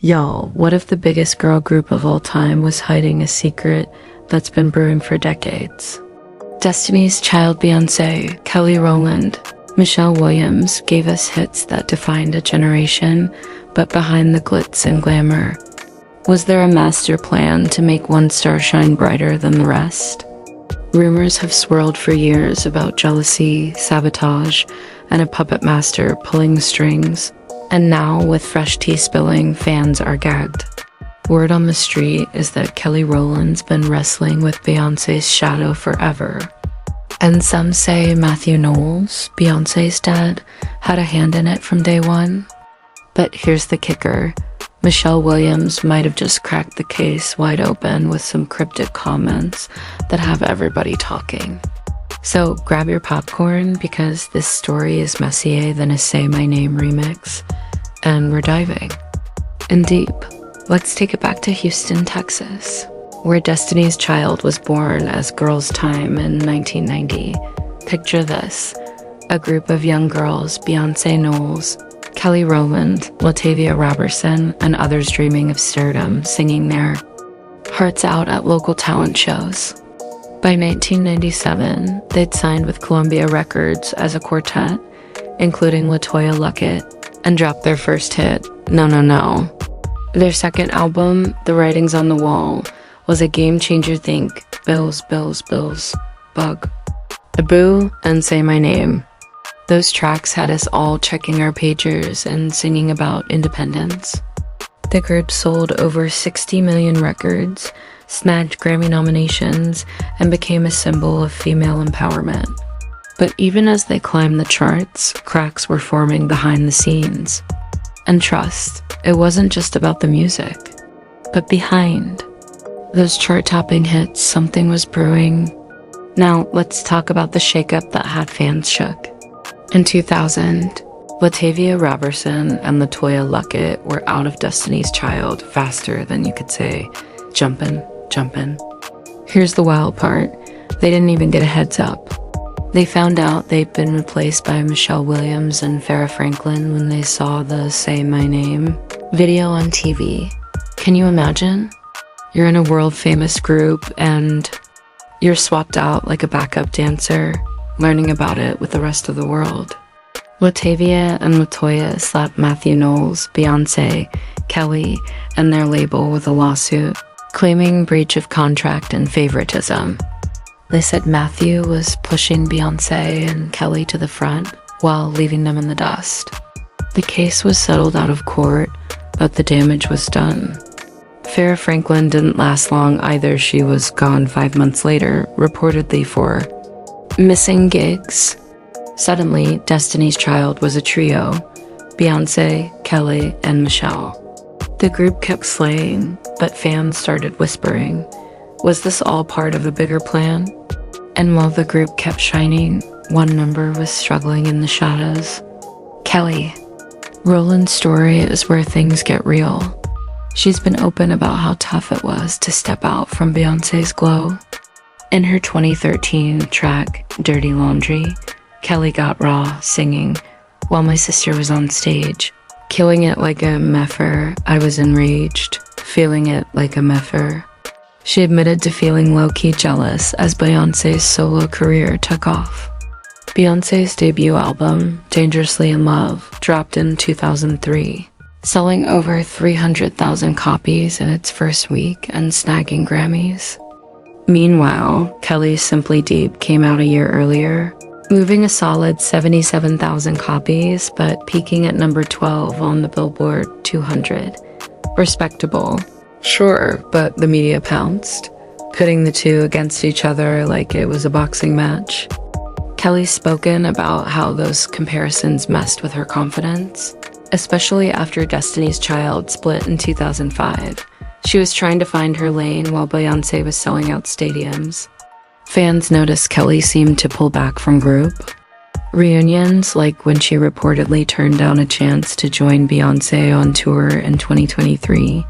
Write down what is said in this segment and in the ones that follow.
Y'all, what if the biggest girl group of all time was hiding a secret that's been brewing for decades? Destiny's Child Beyoncé, Kelly Rowland, Michelle Williams gave us hits that defined a generation, but behind the glitz and glamour, was there a master plan to make one star shine brighter than the rest? Rumors have swirled for years about jealousy, sabotage, and a puppet master pulling the strings. And now, with fresh tea spilling, fans are gagged. Word on the street is that Kelly Rowland's been wrestling with Beyoncé's shadow forever. And some say Matthew Knowles, Beyoncé's dad, had a hand in it from day one. But here's the kicker. Michelle Williams might have just cracked the case wide open with some cryptic comments that have everybody talking. So grab your popcorn, because this story is messier than a Say My Name remix, and we're diving in deep. Let's take it back to Houston, Texas, where Destiny's Child was born as Girls' Time in 1990. Picture this: a group of young girls, Beyonce Knowles, Kelly Rowland, Latavia Robertson, and others dreaming of stardom, singing their hearts out at local talent shows. By 1997, they'd signed with Columbia Records as a quartet, including LaToya Luckett, and dropped their first hit, No No No. Their second album, The Writings on the Wall, was a game-changer. Think Bills, Bills, Bills, Bug, Boo, and Say My Name. Those tracks had us all checking our pagers and singing about independence. The group sold over 60 million records, snagged Grammy nominations, and became a symbol of female empowerment. But even as they climbed the charts, cracks were forming behind the scenes. And trust, it wasn't just about the music, but behind those chart-topping hits, something was brewing. Now, let's talk about the shakeup that had fans shook. In 2000, Latavia Robertson and LaToya Luckett were out of Destiny's Child faster than you could say, jumpin'. Here's the wild part. They didn't even get a heads up. They found out they'd been replaced by Michelle Williams and Farrah Franklin when they saw the Say My Name video on TV. Can you imagine? You're in a world-famous group and you're swapped out like a backup dancer, learning about it with the rest of the world. Latavia and LaToya slapped Matthew Knowles, Beyoncé, Kelly, and their label with a lawsuit, claiming breach of contract and favoritism. They said Matthew was pushing Beyoncé and Kelly to the front while leaving them in the dust. The case was settled out of court, but the damage was done. Farrah Franklin didn't last long either. She was gone 5 months later, reportedly for missing gigs. Suddenly, Destiny's Child was a trio: Beyoncé, Kelly, and Michelle. The group kept slaying, but fans started whispering, was this all part of a bigger plan? And while the group kept shining, one member was struggling in the shadows: Kelly. Rowland's story is where things get real. She's been open about how tough it was to step out from Beyoncé's glow. In her 2013 track, Dirty Laundry, Kelly got raw, singing, "While my sister was on stage, killing it like a meffer, I was enraged, feeling it like a meffer." She admitted to feeling low-key jealous as Beyoncé's solo career took off. Beyoncé's debut album, Dangerously in Love, dropped in 2003, selling over 300,000 copies in its first week and snagging Grammys. Meanwhile, Kelly's Simply Deep came out a year earlier, moving a solid 77,000 copies, but peaking at number 12 on the Billboard 200. Respectable, sure, but the media pounced, pitting the two against each other like it was a boxing match. Kelly's spoken about how those comparisons messed with her confidence, especially after Destiny's Child split in 2005. She was trying to find her lane while Beyoncé was selling out stadiums. Fans noticed Kelly seemed to pull back from group reunions, like when she reportedly turned down a chance to join Beyoncé on tour in 2023.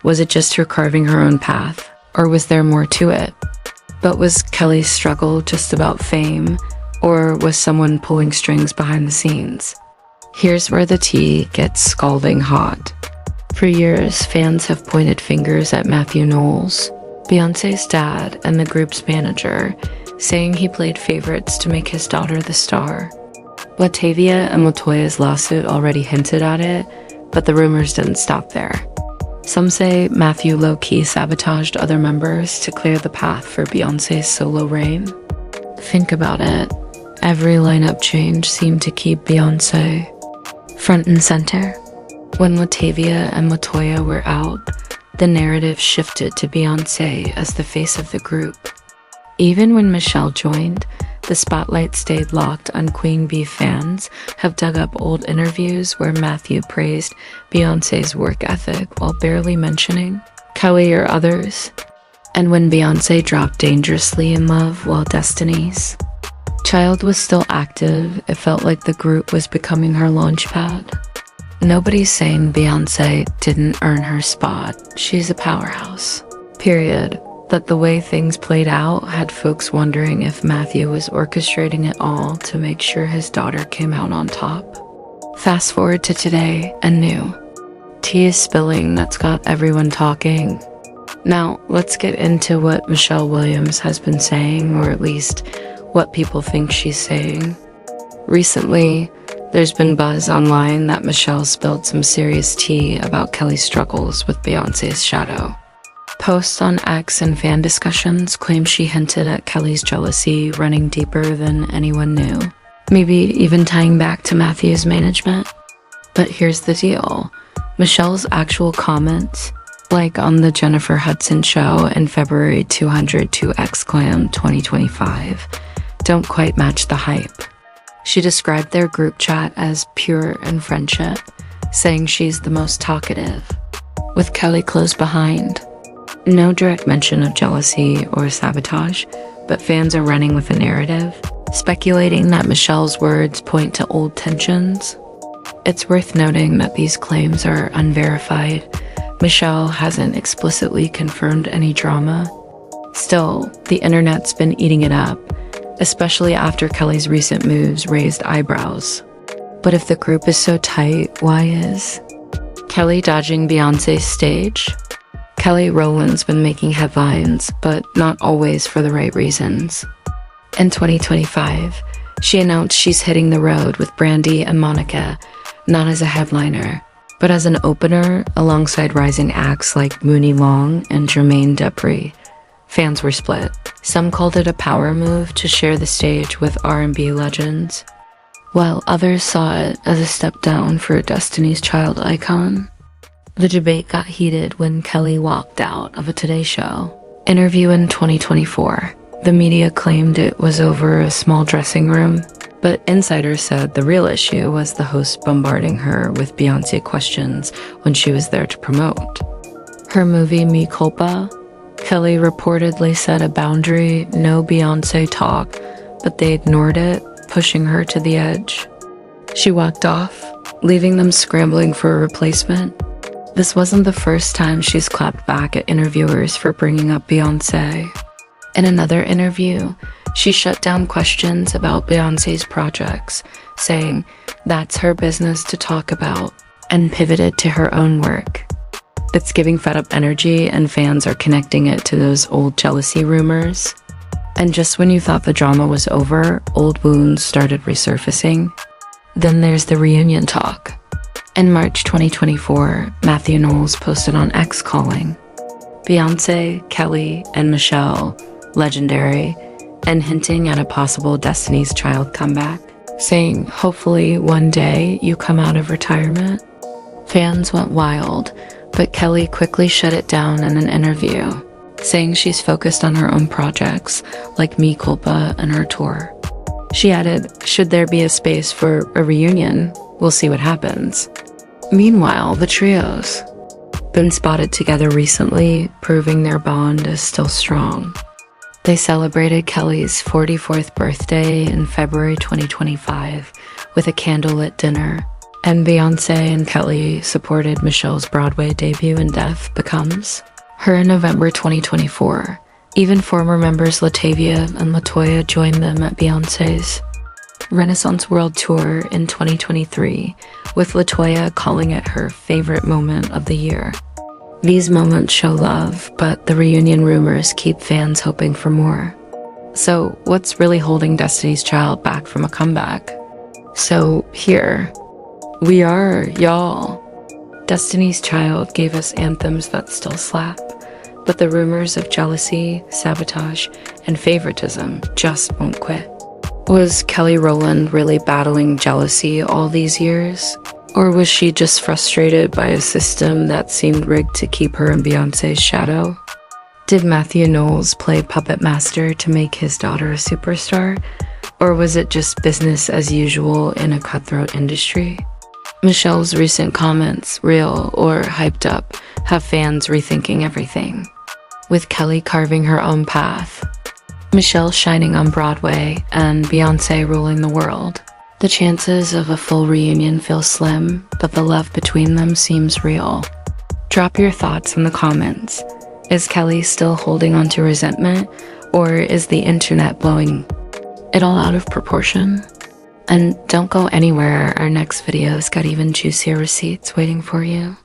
Was it just her carving her own path, or was there more to it? But was Kelly's struggle just about fame, or was someone pulling strings behind the scenes? Here's where the tea gets scalding hot. For years, fans have pointed fingers at Matthew Knowles, Beyoncé's dad and the group's manager, saying he played favorites to make his daughter the star. Latavia and Latoya's lawsuit already hinted at it, but the rumors didn't stop there. Some say Matthew low-key sabotaged other members to clear the path for Beyoncé's solo reign. Think about it. Every lineup change seemed to keep Beyoncé front and center. When Latavia and Latoya were out, the narrative shifted to Beyoncé as the face of the group. Even when Michelle joined, the spotlight stayed locked on Queen Bee. Fans have dug up old interviews where Matthew praised Beyoncé's work ethic while barely mentioning Kelly or others. And when Beyoncé dropped Dangerously in Love while Destiny's Child was still active, it felt like the group was becoming her launchpad. Nobody's saying Beyoncé didn't earn her spot. She's a powerhouse. Period. That the way things played out had folks wondering if Matthew was orchestrating it all to make sure his daughter came out on top. Fast forward to today, and new tea is spilling that's got everyone talking. Now, let's get into what Michelle Williams has been saying, or at least what people think she's saying. Recently, there's been buzz online that Michelle spilled some serious tea about Kelly's struggles with Beyoncé's shadow. Posts on X and fan discussions claim she hinted at Kelly's jealousy running deeper than anyone knew, maybe even tying back to Matthew's management. But here's the deal. Michelle's actual comments, like on the Jennifer Hudson show in February 2025, don't quite match the hype. She described their group chat as pure in friendship, saying she's the most talkative, with Kelly close behind. No direct mention of jealousy or sabotage, but fans are running with a narrative, speculating that Michelle's words point to old tensions. It's worth noting that these claims are unverified. Michelle hasn't explicitly confirmed any drama. Still, the internet's been eating it up, especially after Kelly's recent moves raised eyebrows. But if the group is so tight, why is Kelly dodging Beyoncé's stage? Kelly Rowland's been making headlines, but not always for the right reasons. In 2025, she announced she's hitting the road with Brandy and Monica, not as a headliner, but as an opener alongside rising acts like Mooney Long and Jermaine Dupri. Fans were split. Some called it a power move to share the stage with R&B legends, while others saw it as a step down for a Destiny's Child icon. The debate got heated when Kelly walked out of a Today Show interview in 2024. The media claimed it was over a small dressing room, but insiders said the real issue was the host bombarding her with Beyoncé questions when she was there to promote her movie Me Culpa. Kelly reportedly set a boundary, no Beyoncé talk, but they ignored it, pushing her to the edge. She walked off, leaving them scrambling for a replacement. This wasn't the first time she's clapped back at interviewers for bringing up Beyoncé. In another interview, she shut down questions about Beyoncé's projects, saying that's her business to talk about, and pivoted to her own work. It's giving fed-up energy, and fans are connecting it to those old jealousy rumors. And just when you thought the drama was over, old wounds started resurfacing. Then there's the reunion talk. In March 2024, Matthew Knowles posted on X calling Beyoncé, Kelly, and Michelle legendary, and hinting at a possible Destiny's Child comeback, saying, hopefully one day you come out of retirement. Fans went wild, but Kelly quickly shut it down in an interview, saying she's focused on her own projects, like Me Culpa and her tour. She added, should there be a space for a reunion, we'll see what happens. Meanwhile, the trio's been spotted together recently, proving their bond is still strong. They celebrated Kelly's 44th birthday in February 2025 with a candlelit dinner, and Beyoncé and Kelly supported Michelle's Broadway debut in Death Becomes Her in November 2024. Even former members Latavia and Latoya joined them at Beyoncé's Renaissance World Tour in 2023, with LaToya calling it her favorite moment of the year. These moments show love, but the reunion rumors keep fans hoping for more. So, what's really holding Destiny's Child back from a comeback? So, here we are, y'all. Destiny's Child gave us anthems that still slap, but the rumors of jealousy, sabotage, and favoritism just won't quit. Was Kelly Rowland really battling jealousy all these years? Or was she just frustrated by a system that seemed rigged to keep her in Beyoncé's shadow? Did Matthew Knowles play puppet master to make his daughter a superstar? Or was it just business as usual in a cutthroat industry? Michelle's recent comments, real or hyped up, have fans rethinking everything. With Kelly carving her own path, Michelle shining on Broadway, and Beyoncé ruling the world, the chances of a full reunion feel slim, but the love between them seems real. Drop your thoughts in the comments. Is Kelly still holding on to resentment, or is the internet blowing it all out of proportion? And don't go anywhere, our next video's got even juicier receipts waiting for you.